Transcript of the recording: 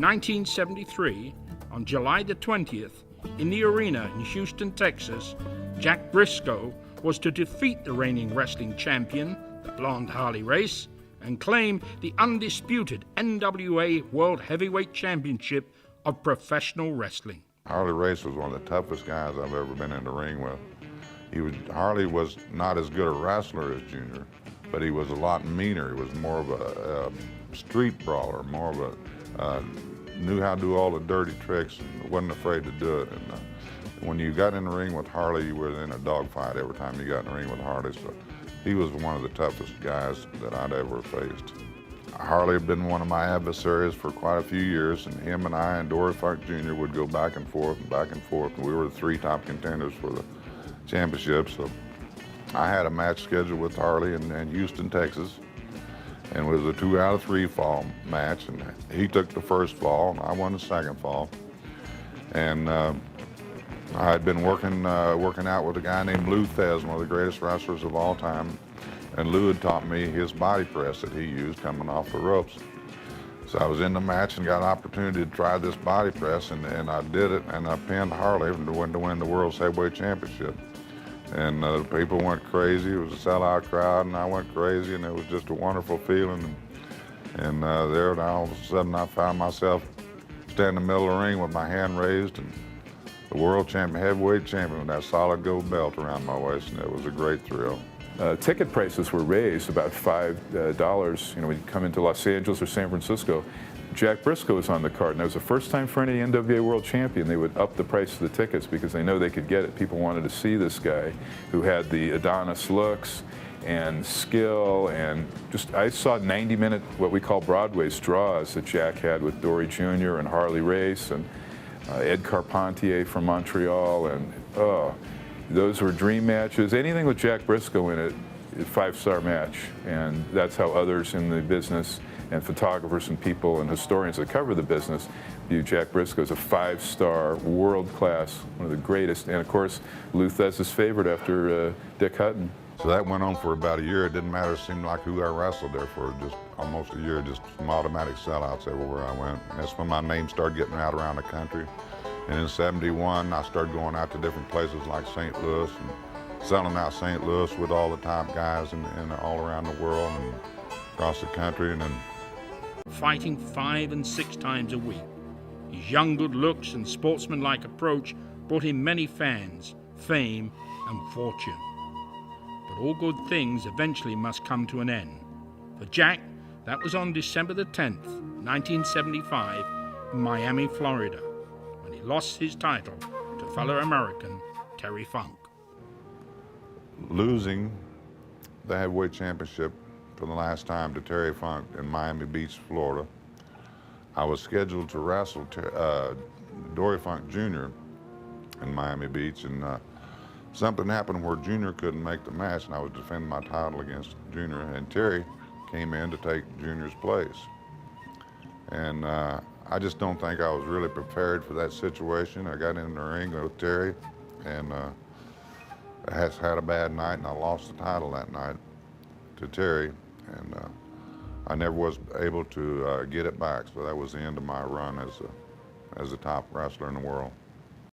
In 1973, on July the 20th, in the arena in Houston, Texas, Jack Brisco was to defeat the reigning wrestling champion, the blonde Harley Race, and claim the undisputed NWA World Heavyweight Championship of professional wrestling. Harley Race was one of the toughest guys I've ever been in the ring with. Harley was not as good a wrestler as Junior, but he was a lot meaner. He was more of a street brawler, more of a, knew how to do all the dirty tricks and wasn't afraid to do it. And when you got in the ring with Harley, you were in a dogfight every time you got in the ring with Harley. So he was one of the toughest guys that I'd ever faced. Harley had been one of my adversaries for quite a few years, and him and I and Dory Funk Jr. would go back and forth and back and forth. And we were the three top contenders for the championship. So I had a match scheduled with Harley in Houston, Texas, and it was a 2 out of 3 fall match. And he took the first fall, and I won the second fall. And I had been working out with a guy named Lou Thez, one of the greatest wrestlers of all time. And Lou had taught me his body press that he used coming off the ropes. So I was in the match and got an opportunity to try this body press, and I did it, and I pinned Harley to win the World's Heavyweight Championship. And the people went crazy. It was a sellout crowd, and I went crazy, and it was just a wonderful feeling. And there, all of a sudden, I found myself standing in the middle of the ring with my hand raised, and the World Champion, Heavyweight Champion, with that solid gold belt around my waist, and it was a great thrill. Ticket prices were raised about $5. When you come into Los Angeles or San Francisco, Jack Brisco was on the card, and it was the first time for any NWA World Champion they would up the price of the tickets because they know they could get it. People wanted to see this guy who had the Adonis looks and skill, and I saw 90-minute, what we call Broadway's draws that Jack had with Dory Jr. and Harley Race and Ed Carpentier from Montreal, and those were dream matches. Anything with Jack Brisco in it, a 5-star match. And that's how others in the business and photographers and people and historians that cover the business view Jack Brisco as a 5-star, world-class, one of the greatest. And of course, Lou Thesz's favorite after Dick Hutton. So that went on for about a year. It didn't matter, it seemed like who I wrestled there for just almost a year, just some automatic sellouts everywhere I went. And that's when my name started getting out around the country. And in '71, I started going out to different places like St. Louis and selling out St. Louis with all the top guys and all around the world and across the country. And then fighting 5 and 6 times a week, his young good looks and sportsmanlike approach brought him many fans, fame, and fortune. But all good things eventually must come to an end. For Jack, that was on December the 10th, 1975, in Miami, Florida, when he lost his title to fellow American Terry Funk. Losing the heavyweight championship for the last time to Terry Funk in Miami Beach, Florida, I was scheduled to wrestle Dory Funk Jr. in Miami Beach, and something happened where Junior couldn't make the match, and I was defending my title against Junior, and Terry came in to take Junior's place. And I just don't think I was really prepared for that situation. I got in the ring with Terry, and I had a bad night, and I lost the title that night to Terry, and I never was able to get it back. So that was the end of my run as a top wrestler in the world.